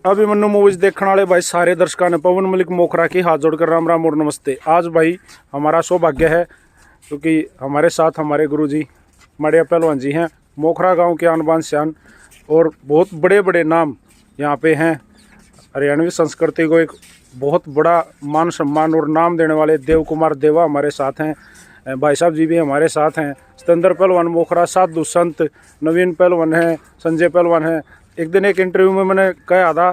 Abhimanyu movies देखने वाले भाई सारे दर्शकों ने पवन मलिक मोखरा की हाथ जोड़कर राम राम और नमस्ते। आज भाई हमारा सौभाग्य है क्योंकि हमारे साथ हमारे गुरुजी मड़िया पहलवान जी हैं। मोखरा गांव के आन बान शान और बहुत बड़े बड़े नाम यहाँ पे हैं। हरियाणवी संस्कृति को एक बहुत बड़ा मान सम्मान और नाम देने वाले देव कुमार देवा हमारे साथ हैं। भाई साहब जी भी हमारे साथ हैं। सतेंद्र पहलवान मोखरा, साधु संत नवीन पहलवान हैं, संजय पहलवान हैं। एक दिन एक इंटरव्यू में मैंने कहा था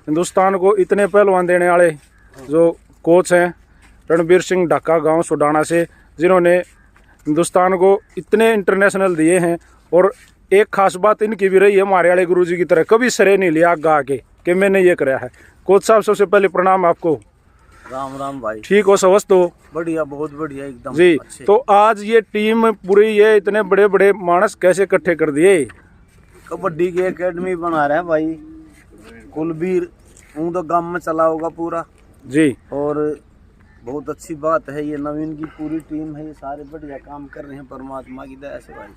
हिंदुस्तान को इतने पहलवान देने वाले जो कोच हैं रणबीर सिंह ढाका गांव सुडाना से, जिन्होंने हिंदुस्तान को इतने इंटरनेशनल दिए हैं। और एक खास बात इनकी भी रही है, हमारे वाले गुरुजी की तरह कभी सरे नहीं लिया गा के कि मैंने ये कराया है। कोच साहब सबसे पहले प्रणाम आपको। राम राम भाई। ठीक हो? स्वस्थ हो? बढ़िया, बहुत बढ़िया एकदम जी। अच्छे। तो आज ये टीम पूरी, ये इतने बड़े बड़े मानस कैसे इकट्ठे कर दिए? कबड्डी की एकेडमी बना रहे हैं भाई कुलबीर। वो तो गांव में चला होगा पूरा जी। और बहुत अच्छी बात है, ये नवीन की पूरी टीम है, ये सारे बढ़िया काम कर रहे हैं परमात्मा की दया से भाई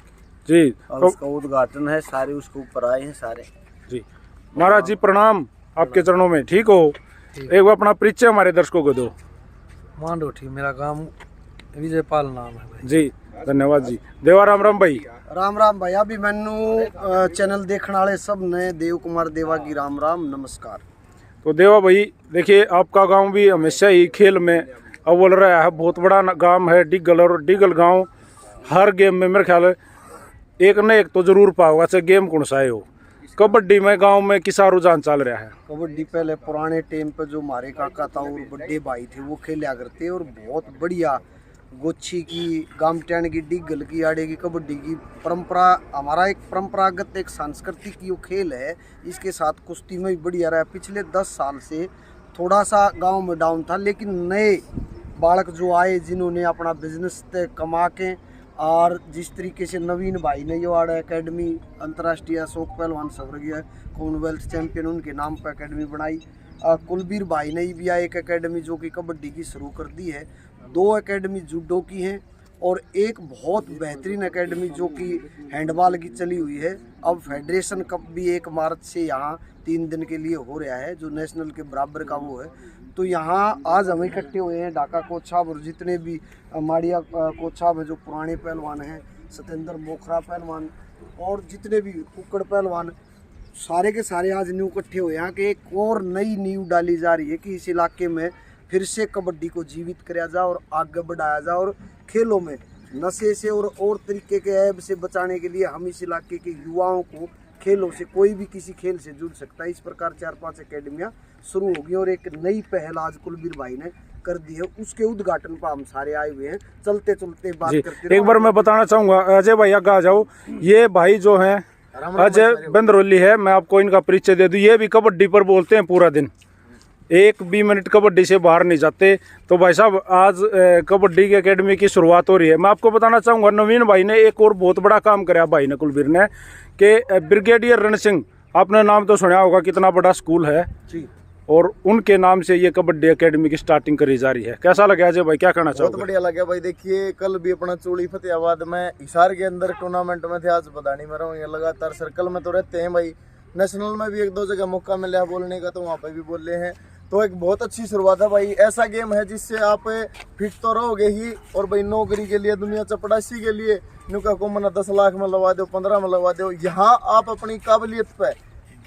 जी। और तो उसका उद्घाटन है, सारे उसके ऊपर आए हैं सारे जी। महाराज जी प्रणाम आपके चरणों में। ठीक हो? एक बार अपना परिचय हमारे दर्शकों को दो। मांडोठी मेरा गांव, विजयपाल नाम है भाई। जी धन्यवाद जी। देवा राम राम भाई। राम राम भाई। अभी मैनू चैनल देखने वाले सब ने देव कुमार देवा की राम राम नमस्कार। तो देवा भाई देखिए, आपका गांव भी हमेशा ही खेल में अव्वल रहा है। बहुत बड़ा गांव है डिगल, और डिगल गांव हर गेम में मेरे ख्याल एक न एक तो जरूर पाओगा, चाहे गेम कौन सा हो। कबड्डी में गांव में किसा रुझान चल रहा है? कबड्डी पहले पुराने टाइम पे जो हमारे काका था और बड़े भाई थे वो खेला करते, और बहुत बढ़िया गोच्छी की, गामटैन की, डिगल की, आड़े की कबड्डी की परंपरा, हमारा एक परंपरागत एक सांस्कृतिक यो खेल है। इसके साथ कुश्ती में भी बढ़िया रहा। पिछले 10 साल से थोड़ा सा गांव में डाउन था, लेकिन नए बालक जो आए जिन्होंने अपना बिजनेस तय कमा के, और जिस तरीके से नवीन भाई ने यो आड़ा एकेडमी अंतर्राष्ट्रीय अशोक पहलवान स्वर्गीय कॉमनवेल्थ चैंपियन उनके नाम पर एकेडमी बनाई। कुलबीर भाई ने भी एक एकेडमी जो कि कबड्डी की शुरू कर दी है। 2 एकेडमी जूडो की हैं और एक बहुत बेहतरीन एकेडमी जो कि हैंडबॉल की चली हुई है। अब फेडरेशन कप भी 1 मार्च से यहाँ 3 दिन के लिए हो रहा है, जो नेशनल के बराबर का वो है। तो यहाँ आज हम इकट्ठे हुए हैं, ढाका कोच साहब और जितने भी माड़िया कोच साहब हैं जो पुराने पहलवान हैं, सतेंद्र मोखरा पहलवान और जितने भी कुक्कड़ पहलवान, सारे के सारे आज न्यू इकट्ठे हुए हैं कि एक और नई नींव डाली जा रही है कि इस इलाके में फिर से कबड्डी को जीवित कराया जाए और आगे बढ़ाया जाए, और खेलों में नशे से और तरीके के ऐब से बचाने के लिए हम इस इलाके के युवाओं को खेलों से, कोई भी किसी खेल से जुड़ सकता है। इस प्रकार 4-5 एकेडमियाँ शुरू होगी और एक नई पहल आज कुलबीर भाई ने कर दी है। उसके उद्घाटन पर हम सारे आए हुए हैं। चलते चलते बात करते एक बार मैं बताना चाहूँगा, अजय भाई आगे आ जाओ। ये भाई जो हैं अजय बंदरोली है, मैं आपको इनका परिचय दे दूँ। ये भी कबड्डी पर बोलते हैं पूरा दिन, 1 भी मिनट कबड्डी से बाहर नहीं जाते। तो भाई साहब आज कबड्डी की एकेडमी की शुरुआत हो रही है। मैं आपको बताना चाहूँगा नवीन भाई ने एक और बहुत बड़ा काम कराया भाई ने, कुलबीर ने, कि ब्रिगेडियर रण सिंह, आपने नाम तो सुना होगा, कितना बड़ा स्कूल है जी, और उनके नाम से ये कबड्डी एकेडमी की स्टार्टिंग करी जा रही है। कैसा लगा अजय भाई, क्या कहना चाहोगे? बहुत बढ़िया लगा भाई। देखिए कल भी अपना चोली फतेहाबाद में हिसार के अंदर टूर्नामेंट में थे, आज बधानी में रहा हूँ। लगातार सर्कल में तो रहते हैं भाई, नेशनल में भी 1-2 जगह मौका मिला बोलने का, तो वहाँ पे भी बोल रहे हैं। तो एक बहुत अच्छी शुरुआत है भाई। ऐसा गेम है जिससे आप फिट तो रहोगे ही, और भाई नौकरी के लिए, दुनिया चपड़ासी के लिए नुका को मना 10 लाख में लगा दो, 15 में लगा दो। यहाँ आप अपनी काबिलियत पे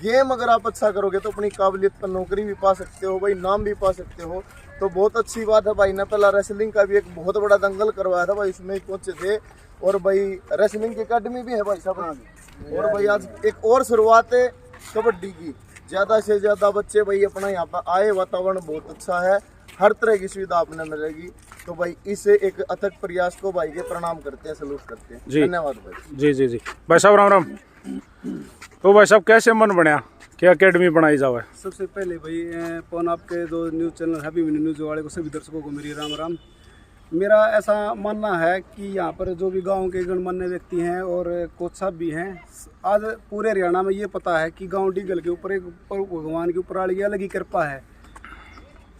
गेम अगर आप अच्छा करोगे तो अपनी काबिलियत पर नौकरी भी पा सकते हो भाई, नाम भी पा सकते हो। तो बहुत अच्छी बात है भाई ने। पहला रेसलिंग का भी एक बहुत बड़ा दंगल करवाया था भाई, उसमें पहुंचे थे। और भाई रेसलिंग की अकेडमी भी है भाई साहब। और भाई आज एक और शुरुआत है कबड्डी की, ज़्यादा से ज़्यादा बच्चे भाई अपना यहाँ पर आए। वातावरण बहुत अच्छा है, हर तरह की सुविधा आपने मिलेगी। तो भाई इस एक अथक प्रयास को भाई के प्रणाम करते हैं, सलूट करते हैं। धन्यवाद भाई। जी जी जी। भाई साहब राम राम। तो भाई साहब कैसे मन बनाया कि एकेडमी बनाई जाए? सबसे पहले भाई पवन आपके जो न्यूज़ चैनल हैप्पी न्यूज़ वाले को, सभी दर्शकों को मेरी राम राम। मेरा ऐसा मानना है कि यहाँ पर जो भी गांव के गणमान्य व्यक्ति हैं और कोच साहब भी हैं, आज पूरे हरियाणा में ये पता है कि गांव डिगल के ऊपर एक भगवान की ऊपर वाली अलग ही कृपा है।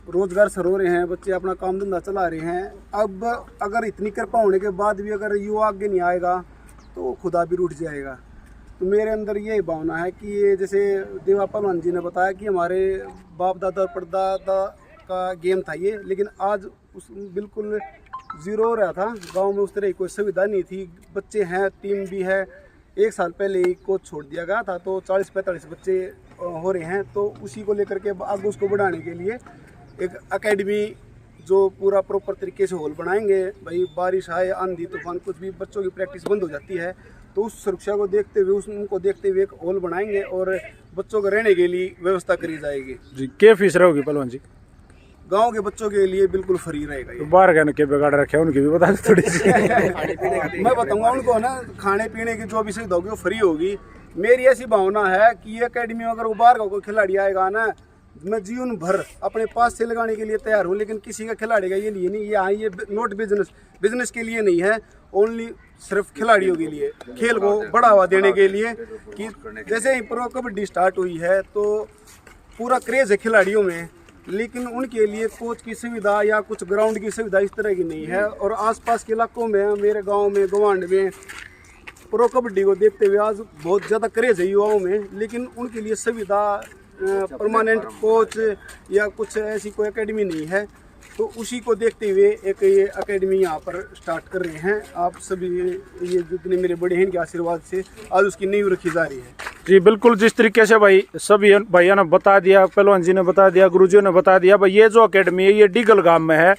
रोजगार सर हो रहे हैं, बच्चे अपना काम धंधा चला रहे हैं। अब अगर इतनी कृपा होने के बाद भी अगर युवा आगे नहीं आएगा तो खुदा भी रूठ जाएगा। तो मेरे अंदर ये भावना है कि ये जैसे देवा पहलवान जी ने बताया कि हमारे बाप दादा परदादा का गेम था ये, लेकिन आज उस बिल्कुल ज़ीरो हो रहा था। गांव में उस तरह की कोई सुविधा नहीं थी। बच्चे हैं, टीम भी है। 1 साल पहले ही कोच छोड़ दिया गया था, तो 40-45 बच्चे हो रहे हैं। तो उसी को लेकर के आगे उसको बढ़ाने के लिए एक एकेडमी जो पूरा प्रॉपर तरीके से हॉल बनाएंगे। भाई बारिश आए, आंधी तूफान, कुछ भी बच्चों की प्रैक्टिस बंद हो जाती है, तो उस सुरक्षा को देखते हुए उनको देखते हुए एक हॉल बनाएंगे और बच्चों को रहने के लिए व्यवस्था करी जाएगी। जी, क्या फीस रहेगी पहलवान जी? गांव के बच्चों के लिए बिल्कुल फ्री रहेगा ये। तो बाहर कहने के बिगाड़ रखे हैं, उनकी भी बता दो थोड़ी सी। मैं बताऊंगा उनको ना, खाने पीने की जो भी सुविधा होगी वो फ्री होगी। मेरी ऐसी भावना है कि ये अकेडमी में अगर वो बाहर का कोई खिलाड़ी आएगा ना, मैं जीवन भर अपने पास से लगाने के लिए तैयार हूँ, लेकिन किसी का खिलाड़ी का ये लिए नहीं। ये नोट बिजनेस के लिए नहीं है, ओनली सिर्फ खिलाड़ियों के लिए, खेल को बढ़ावा देने के लिए। कि जैसे ही प्रो कबड्डी स्टार्ट हुई है तो पूरा क्रेज है खिलाड़ियों में, लेकिन उनके लिए कोच की सुविधा या कुछ ग्राउंड की सुविधा इस तरह की नहीं है। और आसपास के इलाकों में, मेरे गांव में, गवांड में प्रो कबड्डी को देखते हुए आज बहुत ज़्यादा क्रेज है युवाओं में, लेकिन उनके लिए सुविधा, परमानेंट कोच या कुछ ऐसी कोई एकेडमी नहीं है। तो उसी को देखते हुए एक ये एकेडमी यहाँ पर स्टार्ट कर रहे हैं। आप सभी ये जितने मेरे बड़े हैं इनके आशीर्वाद से आज उसकी नींव रखी जा रही है। जी बिल्कुल, जिस तरीके से भाई सभी भाइयों ने बता दिया, पहलवान जी ने बता दिया, गुरुजियों ने बता दिया, भाई ये जो एकेडमी है ये डीगल गांव में है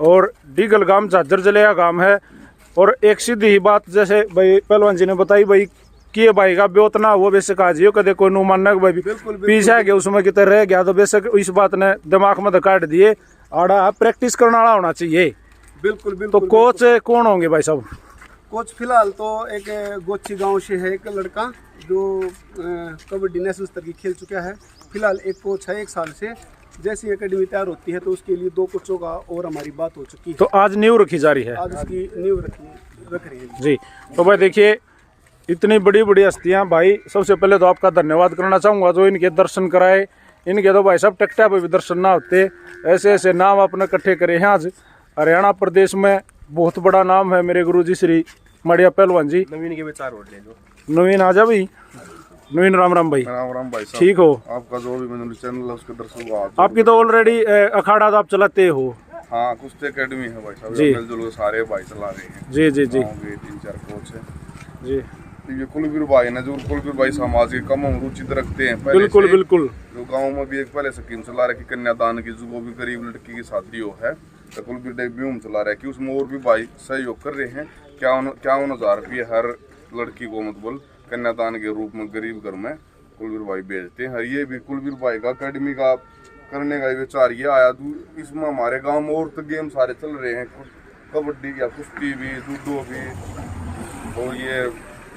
और डीगल गांव झाझर जिले गांव है। और एक सीधी ही बात जैसे भाई पहलवान जी ने बताई, भाई कि भाई का ब्योत ना वो बेशक आज यो कदे कोई नु मानना भाई पीछे गया उसमें कितने रह गया, तो बेशक इस बात ने दिमाग में काट दिए। आड़ा प्रैक्टिस करने वाला होना चाहिए। बिल्कुल बिल्कुल। तो कोच कौन होंगे भाई साहब? कोच फिलहाल तो एक गोची गांव से है एक लड़का जो कबड्डी नेशनल स्तर की खेल चुका है। फिलहाल एक कोच है 1 साल से। जैसी एकेडमी तैयार होती है तो उसके लिए 2 कोचों का और हमारी बात हो चुकी है। तो आज नींव रखी जा रही है, आज उसकी नींव रख रही है जी। तो भाई देखिए, इतनी बड़ी बड़ी हस्तियां, भाई सबसे पहले तो आपका धन्यवाद करना चाहूँगा जो इनके दर्शन कराए। इनके तो भाई सब टकटा पे भी दर्शन ना होते, ऐसे ऐसे नाम अपने इकट्ठे करे हैं। आज हरियाणा प्रदेश में बहुत बड़ा नाम है मेरे गुरुजी श्री मड़िया पहलवान जी। नवीन के विचार वोट ले जो। नवीन आजा भाई। नवीन राम राम भाई। राम राम भाई साहब। ठीक हो? आपका जो भी मैंने चैनल है उसके दर्शक को आपकी तो ऑलरेडी अखाड़ा तो आप चलाते हो। हाँ, कुश्ती एकेडमी है भाई साहब, जी। मिलजुल के सारे भाई चला रहे हैं। जी जी जी 3-4 कोच है जी। ये कुलवीर भाई ने, जो कुलवीर भाई समाज के कम रुचि रखते हैं पहले बिल्कुल से। बिल्कुल। जो गाँव में भी एक पहले स्कीम चला रहा है कि कन्यादान की, जो भी गरीब लड़की की शादी हो है तो कुलवीर डेब्यू में चला रहा है कि उसमें और भी भाई सहयोग कर रहे हैं। 51,000 रुपये हर लड़की को मतलब कन्यादान के रूप में गरीब घर में कुलवीर भाई भेजते हैं। ये भी कुलवीर भाई का अकेडमी का करने का विचार ये आया। इसमें हमारे गांव में और तो गेम सारे चल रहे हैं, कबड्डी या कुश्ती भी, जूडो भी, और ये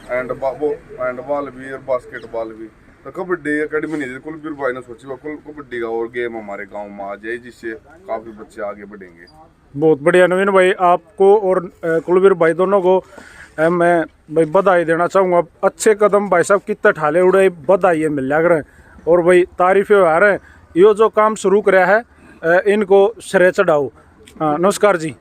हैंडबॉल भी और बास्केटबॉल भी। तो कबड्डी एकेडमी नहीं, कुलवीर भाई ने सोची कबड्डी का और गेम हमारे गांव में आ जाए, जिससे काफ़ी बच्चे आगे बढ़ेंगे। बहुत बढ़िया नवीन भाई, आपको और कुलवीर भाई दोनों को मैं भाई बधाई देना चाहूँगा। अच्छे कदम भाई साहब कितने ठाले उड़े, बधाई मिल जाकर और भाई तारीफें आ रहे हैं। ये जो काम शुरू कराया है इनको श्रेय चढ़ाओ। हाँ नमस्कार जी,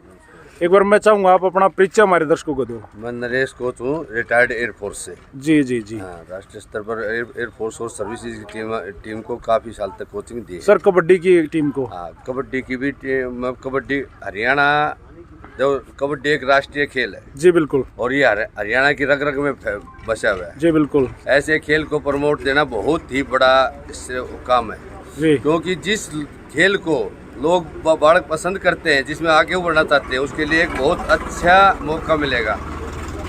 एक बार मैं चाहूँगा आप अपना परिचय हमारे दर्शकों को दो। मैं नरेश कोच हूँ, रिटायर्ड एयरफोर्स से। जी जी जी। हाँ, राष्ट्रीय स्तर पर एयरफोर्स और सर्विसेज की टीम को काफ़ी साल तक कोचिंग दी है। सर कबड्डी की टीम को? हाँ, कबड्डी की भी टीम। कबड्डी हरियाणा, जो कबड्डी एक राष्ट्रीय खेल है। जी बिल्कुल। और ये हरियाणा की रग रग में बसा हुआ है। जी बिल्कुल। ऐसे खेल को प्रमोट देना बहुत ही बड़ा इससे काम है जी, क्योंकि जिस खेल को लोग बालक पसंद करते हैं, जिसमें आगे बढ़ना चाहते हैं, उसके लिए एक बहुत अच्छा मौका मिलेगा।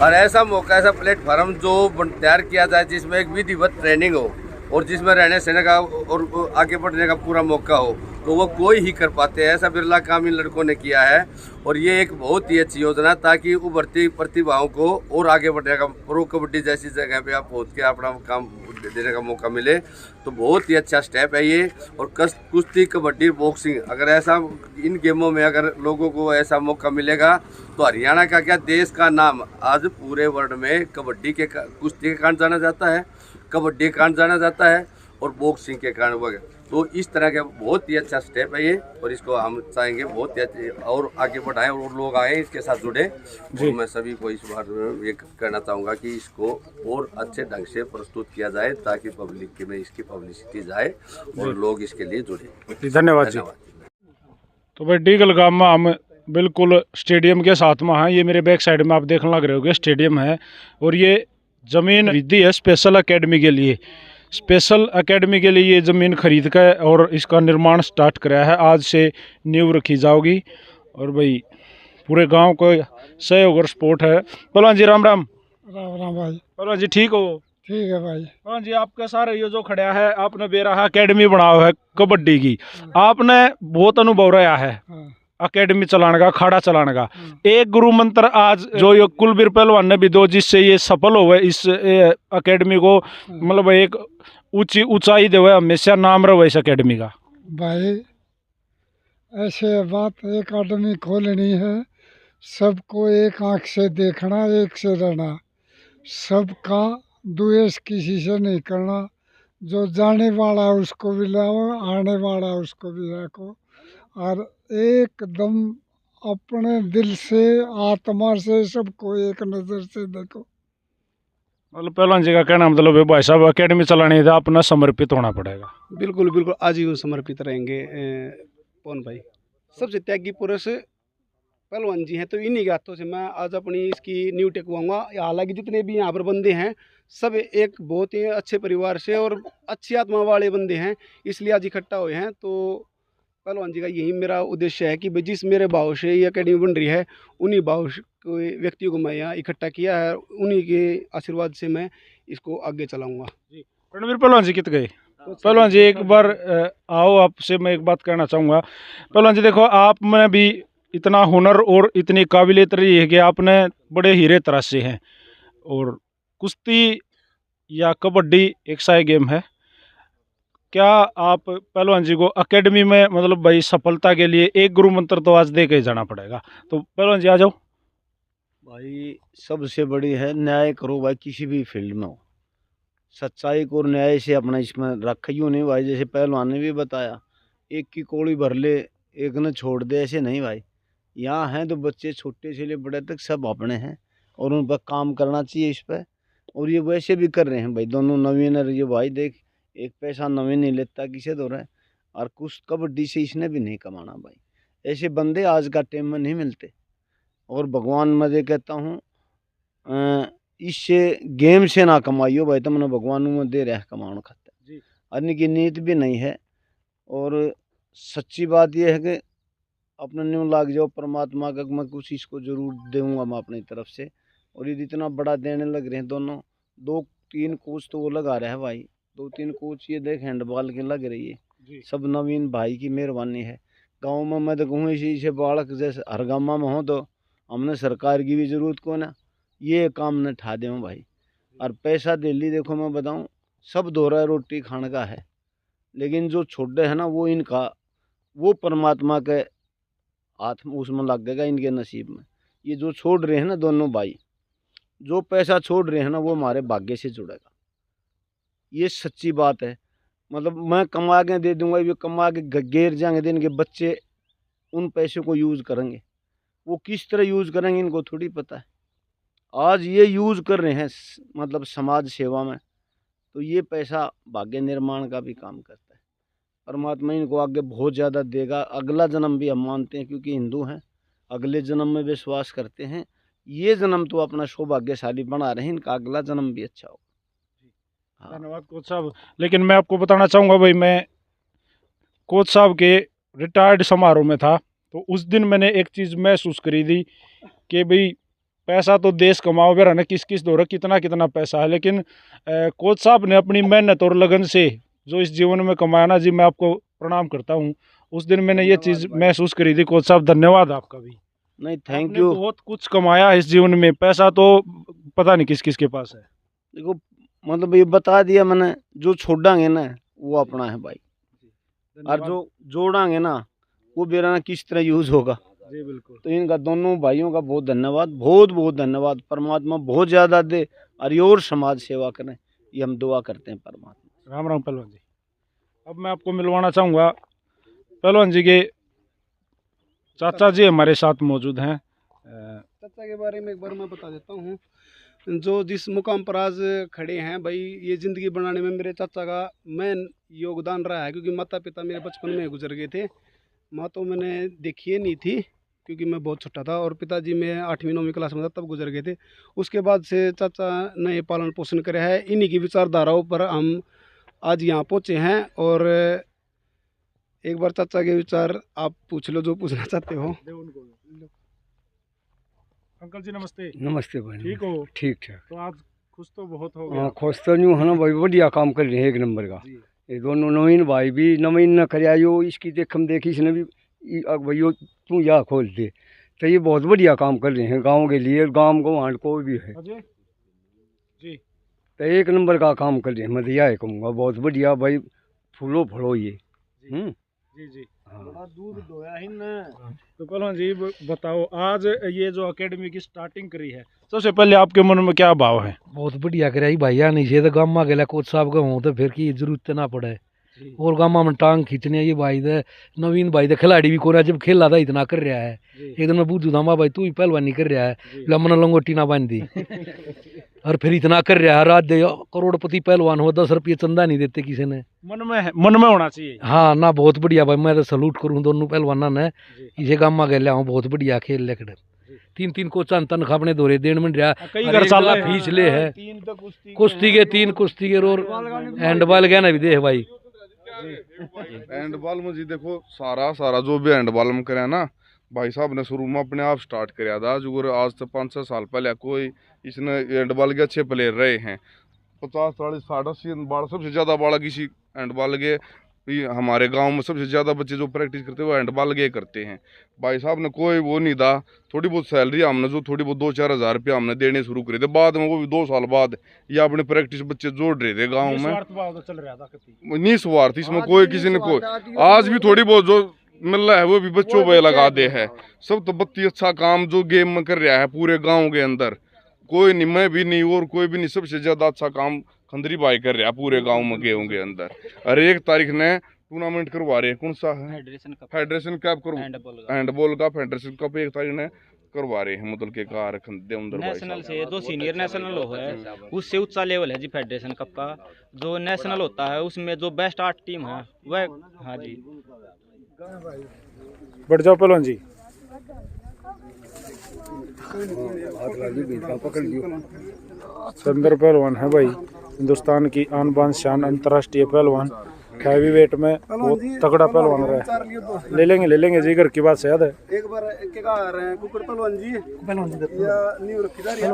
और ऐसा मौका, ऐसा प्लेटफार्म जो तैयार किया जाए जिसमें एक विधिवत ट्रेनिंग हो और जिसमें रहने सहने का और आगे बढ़ने का पूरा मौका हो, तो वो कोई ही कर पाते हैं। ऐसा बिरला काम इन लड़कों ने किया है और ये एक बहुत ही अच्छी योजना, ताकि उभरती प्रतिभाओं को और आगे बढ़ने का, प्रो कबड्डी जैसी जगह पे आप पहुँच के अपना काम देने का मौका मिले, तो बहुत ही अच्छा स्टेप है ये। और कुश्ती, कबड्डी, बॉक्सिंग, अगर ऐसा इन गेमों में अगर लोगों को ऐसा मौका मिलेगा तो हरियाणा का क्या, देश का नाम आज पूरे वर्ल्ड में कबड्डी के, कुश्ती के कारण जाना जाता है, कबड्डी के कारण जाना जाता है। और बॉक्सिंग के कारण वगैरह। तो इस तरह का बहुत ही अच्छा स्टेप है ये, और इसको हम चाहेंगे बहुत ही अच्छे और आगे बढ़ाएं और लोग आए इसके साथ जुड़े। और मैं सभी को इस बार ये कहना चाहूँगा कि इसको और अच्छे ढंग से प्रस्तुत किया जाए ताकि पब्लिक में इसकी पब्लिसिटी जाए और लोग इसके लिए जुड़े। धन्यवाद जी। तो भाई डीगल गांव में हम बिल्कुल स्टेडियम के साथ में हैं। ये मेरे बैक साइड में आप देखने लग रहे होगे स्टेडियम है, और ये ज़मीन खरीदी है स्पेशल एकेडमी के लिए। स्पेशल एकेडमी के लिए ये ज़मीन खरीद कर और इसका निर्माण स्टार्ट कराया है। आज से नींव रखी जाओगी, और भाई पूरे गांव को सहयोग और सपोर्ट है। पहलवान जी राम राम। राम राम भाई। पहलवान जी ठीक हो? ठीक है भाई। पहलवान जी आपका सारा ये जो खड़ा है, आपने बेरा एकेडमी बनाया है कबड्डी की, आपने बहुत अनुभव रहा है एकेडमी चलाने का, अखाड़ा चलाने का। एक गुरु मंत्र आज जो ये कुलबीर पहलवान ने भी दो, जिससे ये सफल हो गए इस एकेडमी को, मतलब एक ऊंची ऊंचाई दे, हमेशा नाम रहे इस एकेडमी का। भाई ऐसे बात एक आदमी खोलनी है, सबको एक आंख से देखना, एक से रहना, सबका द्वेष किसी से नहीं करना। जो जाने वाला उसको भी लाओ, आने वाला उसको भी रखो, और एकदम अपने दिल से आत्मा से सबको एक नज़र से देखो। मतलब पहलवान जी का कहना मतलब है भाई साहब एकेडमी चलाने है अपना समर्पित होना पड़ेगा। बिल्कुल बिल्कुल आजीवन समर्पित रहेंगे पवन भाई। सबसे त्यागी पुरुष पहलवान जी हैं, तो इन्हीं के हाथों से मैं आज अपनी इसकी नींव टेकवाऊंगा। हालांकि जितने भी यहाँ पर बंदे हैं सब एक बहुत ही अच्छे परिवार से और अच्छी आत्मा वाले बंदे हैं, इसलिए आज इकट्ठा हुए हैं। तो पहलवान जी का यही मेरा उद्देश्य है कि भाई जिस मेरे भाव से ये एकेडमी बन रही है, उन्हीं भाव के व्यक्तियों को मैं यहाँ इकट्ठा किया है, उन्हीं के आशीर्वाद से मैं इसको आगे चलाऊँगा। रणवीर पहलवान जी कितने गए? पहलवान जी एक बार आओ, आपसे मैं एक बात कहना चाहूँगा। पहलवान जी देखो, आप में भी इतना हुनर और इतनी काबिलियत रही है कि आपने बड़े हीरे तराशे हैं, और कुश्ती या कबड्डी एक साई गेम है। क्या आप पहलवान जी को एकेडमी में मतलब भाई सफलता के लिए एक गुरु मंत्र तो आज दे के जाना पड़ेगा, तो पहलवान जी आ जाओ। भाई सबसे बड़ी है न्याय करो भाई, किसी भी फील्ड में हो सच्चाई को और न्याय से अपना इसमें रखियो नहीं भाई। जैसे पहलवान ने भी बताया, एक की कोड़ी भर ले एक ने छोड़ दे, ऐसे नहीं भाई। यहाँ हैं तो बच्चे छोटे से ले बड़े तक सब अपने हैं, और उन पर काम करना चाहिए इस पर, और ये वैसे भी कर रहे हैं भाई। दोनों नवीनर ये भाई देख, एक पैसा नवीन नहीं लेता किसे दो रहा है, और कुछ कबड्डी से इसने भी नहीं कमाना भाई। ऐसे बंदे आज का टाइम में नहीं मिलते, और भगवान मैं ये कहता हूँ इससे गेम से ना कमाइयो भाई, तुमने भगवान में दे रहा है कमाने खाते, अन्य की नीत भी नहीं है। और सच्ची बात यह है कि अपने न्यू लाग जाओ परमात्मा का, मैं कुछ इसको जरूर दूंगा मैं अपनी तरफ से। और ये इतना बड़ा देने लग रहे हैं दोनों, 2-3 कोच तो वो लगा रहे हैं भाई, 2-3 कोच ये देख हैंडबॉल के लग रही है, सब नवीन भाई की मेहरबानी है। गाँव में मैं तो कहूँ इसी से बालक जैसे हर गाँव में हो, तो हमने सरकार की भी ज़रूरत को ना ये काम न ठा दें भाई। और पैसा दिल्ली देखो मैं बताऊँ सब दोहरा रोटी खाने का है, लेकिन जो छोटे हैं ना वो इनका, वो परमात्मा के हाथ में उसमें लग गएगा इनके नसीब में। ये जो छोड़ रहे हैं ना दोनों भाई, जो पैसा छोड़ रहे हैं ना वो हमारे भाग्य से जुड़ेगा, ये सच्ची बात है। मतलब मैं कमा के दे दूंगा, ये कमा के घेर जाएंगे, दिन के बच्चे उन पैसों को यूज़ करेंगे, वो किस तरह यूज़ करेंगे इनको थोड़ी पता है। आज ये यूज़ कर रहे हैं मतलब समाज सेवा में, तो ये पैसा भाग्य निर्माण का भी काम करता है। परमात्मा इनको आगे बहुत ज़्यादा देगा। अगला जन्म भी हम मानते हैं क्योंकि हिंदू हैं, अगले जन्म में विश्वास करते हैं। ये जन्म तो अपना सौभाग्यशाली बना रहे हैं, इनका अगला जन्म भी अच्छा होगा। धन्यवाद कोच साहब। लेकिन मैं आपको बताना चाहूँगा भाई, मैं कोच साहब के रिटायर्ड समारोह में था, तो उस दिन मैंने एक चीज़ महसूस करी थी कि भाई पैसा तो देश कमाओ बेरा ना, किस किस दौर कितना कितना पैसा है, लेकिन कोच साहब ने अपनी मेहनत और लगन से जो इस जीवन में कमाया ना जी, मैं आपको प्रणाम करता हूँ। उस दिन मैंने ये चीज़ महसूस करी थी। कोच साहब धन्यवाद आपका भी। नहीं थैंक यू। बहुत कुछ कमाया इस जीवन में, पैसा तो पता नहीं किस किस के पास है। देखो मतलब ये बता दिया मैंने, जो छोड़ांगे ना वो अपना है भाई, और जो जोड़ांगे ना वो बेरा ना किस तरह यूज़ होगा। जी बिल्कुल। तो इनका दोनों भाइयों का बहुत धन्यवाद, बहुत बहुत धन्यवाद। परमात्मा बहुत ज़्यादा दे और ये और समाज सेवा करें, ये हम दुआ करते हैं परमात्मा। राम राम पहलवान जी। अब मैं आपको मिलवाना चाहूँगा पहलवान जी के चाचा जी हमारे साथ मौजूद हैं। चाचा के बारे में एक बार मैं बता देता हूँ। जो जिस मुकाम पर आज खड़े हैं भाई, ये ज़िंदगी बनाने में मेरे चाचा का मेन योगदान रहा है, क्योंकि माता पिता मेरे बचपन में गुजर गए थे। माँ तो मैंने देखी ही नहीं थी क्योंकि मैं बहुत छोटा था, और पिताजी मैं 8वीं 9वीं क्लास में था तब गुजर गए थे। उसके बाद से चाचा ने पालन पोषण कराया है। इन्हीं की विचारधाराओं पर हम आज यहाँ पहुँचे हैं। और एक बार चाचा के विचार आप पूछ लो जो पूछना चाहते हो। अंकल जी नमस्ते। नमस्ते भाई। ठीक हो? ठीक ठाक। तो आज खुश तो बहुत हो गया। हाँ खुश तो न्यू है ना भाई, बढ़िया काम कर रहे हैं एक नंबर का। ये दोनों नवीन भाई भी नवीन न कर आयो, इसकी देखम देखी इसने भी भाई तू या खोल दे, तो ये बहुत बढ़िया काम कर रहे हैं गांव के लिए, गांव को वहाँ कोई भी है अजय जी तो एक नंबर का काम कर रहे हैं। मैं यह कहूँगा बहुत बढ़िया भाई, फूलो फड़ो ये। जी जी हाँ दूध दोया ही न। तो पहलवान जी बताओ, आज ये जो एकेडमी की स्टार्टिंग करी है, सबसे पहले आपके मन में क्या भाव है? बहुत बढ़िया कराई भैया, नहीं से तो गामा गेला कोच साहब का हूँ तो फिर की जरूरत ना पड़े। और गामा में टांग खींचने ये भाई दे नवीन भाई दे खिलाड़ी भी कोरा जब खेला था इतना कर रहा है। एक दिन मैं पूछू था माँ भाई तू ही पहलवानी कर रहा है, लमन लंगोटी ना बांध दी और फिर इतना कर रहा है। रात दे करोड़पति पहलवान हो, 10 रुपये चंदा नहीं देते किसी ने। मन में होना चाहिए। हाँ ना, बहुत बढ़िया भाई, मैं तो सलूट करूँ दोनों पहलवाना ने। इसे गामा गए लिया हूँ, बहुत बढ़िया खेल लेकर 3-3 कोचा तनखा अपने दौरे देन में रहा, कई घर साला फीस ले है। कुश्ती के 3 कुश्ती के और हैंडबॉल गया ना भी दे भाई। हैंडबॉल में जी देखो सारा जो भी हैंडबॉल में करे ना भाई साहब ने शुरू में अपने आप स्टार्ट कराया था। जो आज से 5-6 साल पहले कोई इसने हैंडबॉल के अच्छे प्लेयर रहे हैं। 50, 40, 60 बाढ़ सबसे ज़्यादा बाढ़ किसी हैंडबॉल के हमारे गांव में सबसे ज़्यादा बच्चे जो प्रैक्टिस करते हैं वो हैंडबॉल के करते हैं। भाई साहब ने कोई वो नहीं था, थोड़ी बहुत सैलरी हमने जो थोड़ी बहुत 2-4 हज़ार रुपये हमने देने शुरू करे थे। बाद में वो भी 2 साल बाद ये अपनी प्रैक्टिस बच्चे जोड़ रहे थे गाँव में। निस्वार्थ इसमें कोई किसी ने कोई आज भी थोड़ी बहुत जो मिल रहा है वो भी बच्चों पे लगा दे है। सब तो बत्ती अच्छा काम जो गेम में कर रहा है पूरे गाँव के अंदर, कोई नहीं, मैं भी नहीं और कोई भी नहीं, सबसे ज़्यादा अच्छा काम खंदरी भाई कर रहा है पूरे गांव में गेहूं के अंदर। और 1 तारीख ने टूर्नामेंट करवा रहे हैं, कौन सा है? फेडरेशन कप हैंडबॉल का फेडरेशन कप 1 तारीख ने करवा रहे हैं। मतलब के कार खंदे अंदर नेशनल से जो सीनियर नेशनल हो है उससे ऊंचा लेवल है जी फेडरेशन कप का। जो नेशनल होता है उसमें जो बेस्ट 8 टीम है वह। हाँ जी बढ़ जाओ पहलवान जी। सुंदर पहलवान है भाई, हिंदुस्तान की आन बान शान, अंतर्राष्ट्रीय पहलवान, हैवी वेट में बहुत तगड़ा पहलवान रहा है। ले लेंगे जी, घर की बात से याद है। एक बार क्या कह रहे हैं कुकुड़ पहलवान जी या न्यू रखी जा रही है।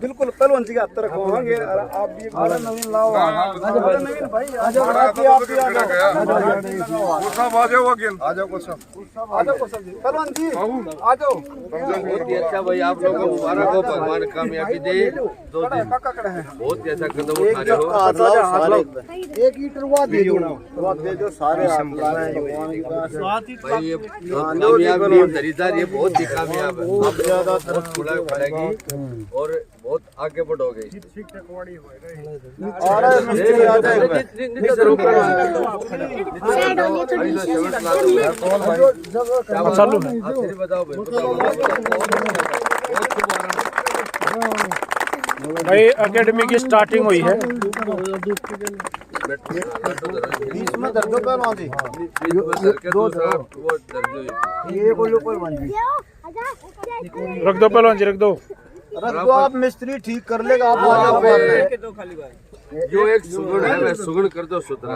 बिल्कुल पहलवान जी के हाथ रखवाएंगे। आप भी एक बार नवीन लाओ। नवीन भाई आ जाओ, आप भी आ जाओ पहलवान जी आ जाओ। बहुत ही अच्छा भाई, आप लोगों को मुबारक हो, भगवान कामयाबी दे। 2 दिन बहुत ही अच्छा कदम उठा रहे हो। एक लीटर दे दो सारे भाई ये कामयाबी दरीदार, ये बहुत ही कामयाब है। आप ज्यादा तरफ खुला पड़ेगी और बहुत आगे बढ़ोगे। भाई एकेडमी की स्टार्टिंग हुई है। रख दो पहलवान जी, रख दो। आप मिस्त्री ठीक कर लेगा। आप जो एक सुगुन है मैं सुगुन कर दो सुतरा।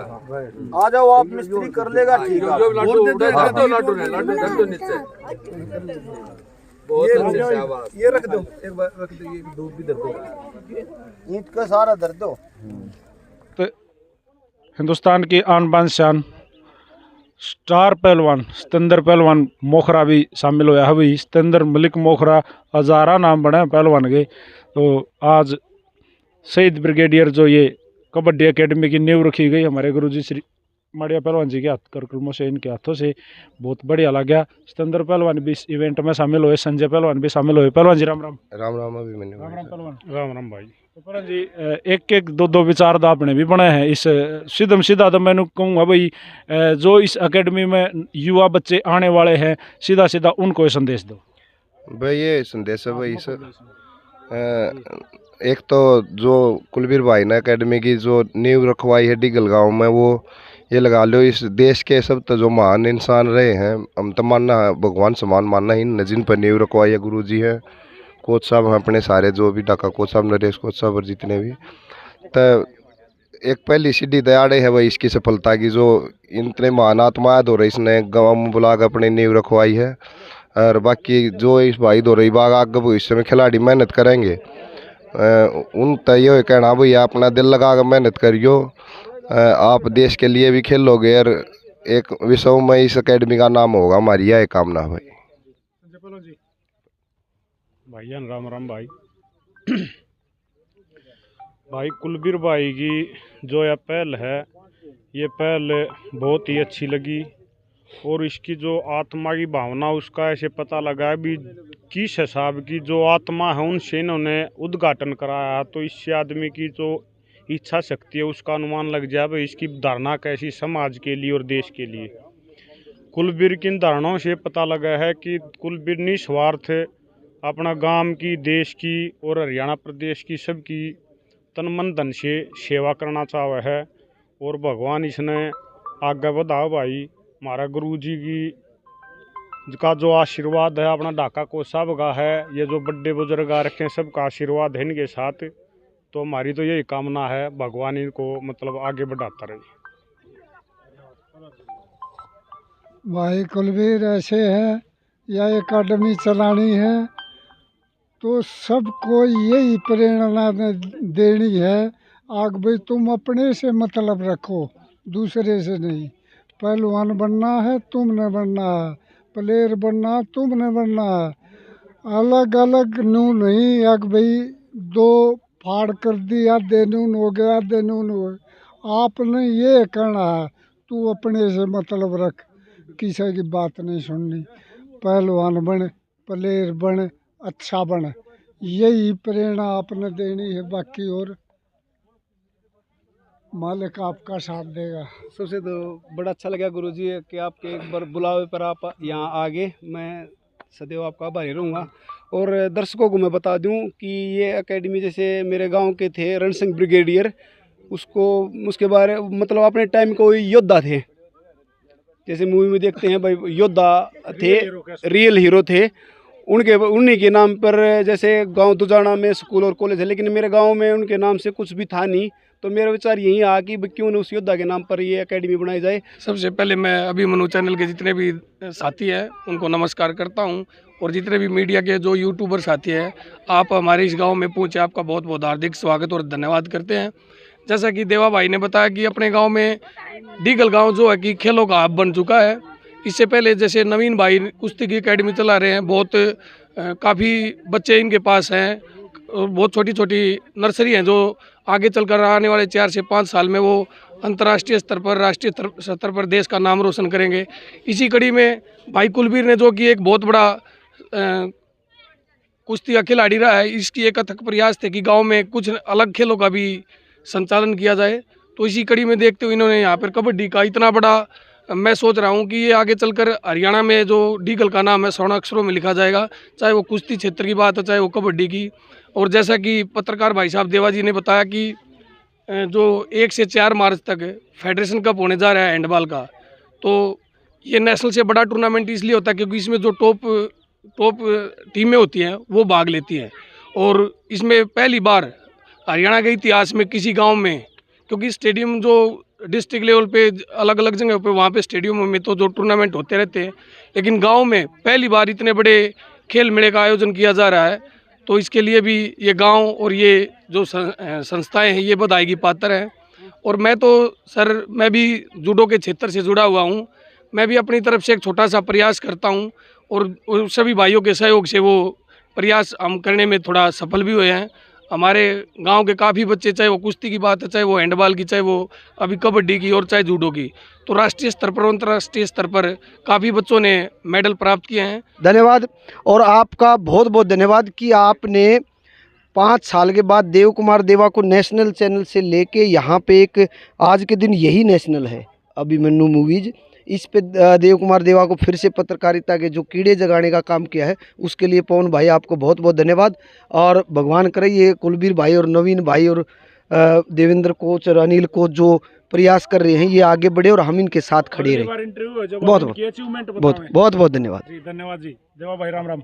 आ जाओ, आप मिस्त्री कर लेगा ठीक है। लड्डू नीचे बहुत अच्छे से आवाज। ये रख दो, एक बार रख दो। ये दो भी दर्द दो, ईंट का सारा दर्द दो। तो हिंदुस्तान की आन बान शान स्टार पहलवान सिकंदर पहलवान मोखरा भी शामिल होया है भाई। सिकंदर मलिक मोखरा हज़ारा नाम बने पहलवान के। तो आज शहीद ब्रिगेडियर जो ये कबड्डी एकेडमी की नींव रखी गई हमारे गुरुजी श्री माड़िया पहलवान जी के हाथ कार्यक्रमों से, इनके हाथों से बहुत बढ़िया लगा। सिकंदर पहलवान भी इस इवेंट में शामिल हुए, संजय पहलवान भी शामिल हुए। पहलवान जी राम राम। राम राम। अभी मैंने राम राम पहलवान। राम राम भाई। पर जी एक एक दो दो विचार तो आपने भी बनाए हैं इस सीधम सीधा तो मैंने कहूँगा भाई जो इस एकेडमी में युवा बच्चे आने वाले हैं सीधा सीधा उनको ये संदेश दो। भाई ये संदेश है भाई एक तो जो कुलबीर भाई ने एकेडमी की जो नींव रखवाई है डिगल गांव में, वो ये लगा लो इस देश के सब तो जो महान इंसान रहे हैं, हम तो मानना है भगवान समान मानना ही न, जिन पर नींव रखवाई है गुरु जी हैं, कोच साहब हैं अपने सारे, जो भी डाका कोच साहब, नरेश कोच साहब और जितने भी, तो एक पहली सीढ़ी दयाड़े है भाई इसकी सफलता की, जो इतने महान आत्मा दो रही इसने गाँव में बुला कर अपनी नींव रखवाई है। और बाकी जो इस भाई दो रही बाग आगे भविष्य में खिलाड़ी मेहनत करेंगे, उन तय कहना भैया अपना दिल लगा कर मेहनत करियो, आप देश के लिए भी खेलोगे और एक विश्व में इस एकेडमी का नाम होगा, हमारी यह कामना है भाई। भाईजान राम राम भाई। भाई कुलबीर भाई की जो यह पहल है, ये पहल बहुत ही अच्छी लगी और इसकी जो आत्मा की भावना उसका ऐसे पता लगा भी किस हिसाब की जो आत्मा है उनसे इन्होंने उद्घाटन कराया, तो इससे आदमी की जो इच्छा शक्ति है उसका अनुमान लग जाए भाई इसकी धारणा कैसी समाज के लिए और देश के लिए। कुलबीर की इन धारणाओं से पता लगा है कि कुलबीर निस्वार्थ अपना गांव की, देश की और हरियाणा प्रदेश की सबकी तन मन धन से सेवा करना चाहा है और भगवान इसने आगे बढ़ाओ भाई। हमारा गुरु जी की का जो आशीर्वाद है अपना ढाका कोच साहब का है, ये जो बड़े बुजुर्ग आ रखे हैं सबका आशीर्वाद है इनके साथ, तो हमारी तो यही कामना है भगवान इनको मतलब आगे बढ़ाता रहे। भाई कुलबीर ऐसे है या एकेडमी चलानी है तो सबको यही प्रेरणा देनी है, आग भाई तुम अपने से मतलब रखो, दूसरे से नहीं। पहलवान बनना है तुमने बनना है, प्लेयर बनना है तुमने बनना है, अलग अलग नू नहीं। आग भाई दो फाड़ कर दी, आधे नून हो गया आधे नून हो गया, आपने ये कहना है तू अपने से मतलब रख, किसी की बात नहीं सुननी, पहलवान बन, प्लेयर बन, अच्छा बन, यही प्रेरणा आपने देनी है। बाकी और मालिक आपका साथ देगा। सबसे तो बड़ा अच्छा लगा गुरुजी कि आपके एक बार बुलावे पर आप यहाँ आ गए, मैं सदैव आपका आभारी रहूँगा। और दर्शकों को मैं बता दूं कि ये एकेडमी जैसे मेरे गांव के थे रण सिंह ब्रिगेडियर, उसके बारे मतलब अपने टाइम को योद्धा थे, जैसे मूवी में देखते हैं भाई योद्धा थे, रियल हीरो थे, उन्हीं के नाम पर जैसे गांव दुजाना में स्कूल और कॉलेज है, लेकिन मेरे गांव में उनके नाम से कुछ भी था नहीं, तो मेरा विचार यही आ कि क्यों न उस योद्धा के नाम पर ये एकेडमी बनाई जाए। सबसे पहले मैं अभिमन्यु चैनल के जितने भी साथी हैं उनको नमस्कार करता हूं, और जितने भी मीडिया के जो यूट्यूबर साथी हैं, आप हमारे इस गांव में पहुंचे, आपका बहुत बहुत हार्दिक स्वागत और धन्यवाद करते हैं। जैसा कि देवा भाई ने बताया कि अपने गाँव में डीगल गाँव जो है कि खेलों का हब बन चुका है। इससे पहले जैसे नवीन भाई कुश्ती की एकेडमी चला रहे हैं, बहुत काफ़ी बच्चे इनके पास हैं और बहुत छोटी छोटी नर्सरी हैं जो आगे चलकर आने वाले 4 से 5 साल में वो अंतर्राष्ट्रीय स्तर पर, राष्ट्रीय स्तर पर देश का नाम रोशन करेंगे। इसी कड़ी में भाई कुलबीर ने जो कि एक बहुत बड़ा कुश्ती का खिलाड़ी रहा है, इसकी एक अथक प्रयास थे कि गांव में कुछ अलग खेलों का भी संचालन किया जाए। तो इसी कड़ी में देखते हुए इन्होंने यहाँ पर कबड्डी का इतना बड़ा, मैं सोच रहा हूँ कि ये आगे चलकर हरियाणा में जो डीगल का नाम है स्वर्ण अक्षरों में लिखा जाएगा, चाहे वो कुश्ती क्षेत्र की बात है चाहे वो कबड्डी की। और जैसा कि पत्रकार भाई साहब देवा जी ने बताया कि जो 1 से 4 मार्च तक फेडरेशन कप होने जा रहा है हैंडबॉल का, तो ये नेशनल से बड़ा टूर्नामेंट इसलिए होता है क्योंकि इसमें जो टॉप टीमें होती हैं वो भाग लेती हैं। और इसमें पहली बार हरियाणा के इतिहास में किसी गांव में, क्योंकि स्टेडियम जो डिस्ट्रिक्ट लेवल पे अलग अलग जगह पे वहाँ पे स्टेडियमों में तो जो टूर्नामेंट होते रहते हैं, लेकिन गांव में पहली बार इतने बड़े खेल मेले का आयोजन किया जा रहा है। तो इसके लिए भी ये गांव और ये जो संस्थाएं हैं ये बधाई की पात्र हैं। और मैं तो सर, मैं भी जूडो के क्षेत्र से जुड़ा हुआ हूँ, मैं भी अपनी तरफ से एक छोटा सा प्रयास करता हूँ और सभी भाइयों के सहयोग से वो प्रयास हम करने में थोड़ा सफल भी हुए हैं। हमारे गांव के काफ़ी बच्चे, चाहे वो कुश्ती की बात है, चाहे वो हैंडबॉल की, चाहे वो अभी कबड्डी की और चाहे जूडो की, तो राष्ट्रीय स्तर पर, अंतर्राष्ट्रीय स्तर पर काफ़ी बच्चों ने मेडल प्राप्त किए हैं। धन्यवाद, और आपका बहुत बहुत धन्यवाद कि आपने 5 साल के बाद देव कुमार देवा को नेशनल चैनल से लेके यहाँ पे एक आज के दिन यही नेशनल है अभिमन्यु मूवीज, इस पे देव कुमार देवा को फिर से पत्रकारिता के जो कीड़े जगाने का काम किया है उसके लिए पवन भाई आपको बहुत बहुत धन्यवाद। और भगवान करे ये कुलबीर भाई और नवीन भाई और देवेंद्र कोच और अनिल कोच जो प्रयास कर रहे हैं ये आगे बढ़े और हम इनके साथ खड़े रहें। बहुत बहुत धन्यवाद। जी धन्यवाद जी। जय भाई राम राम।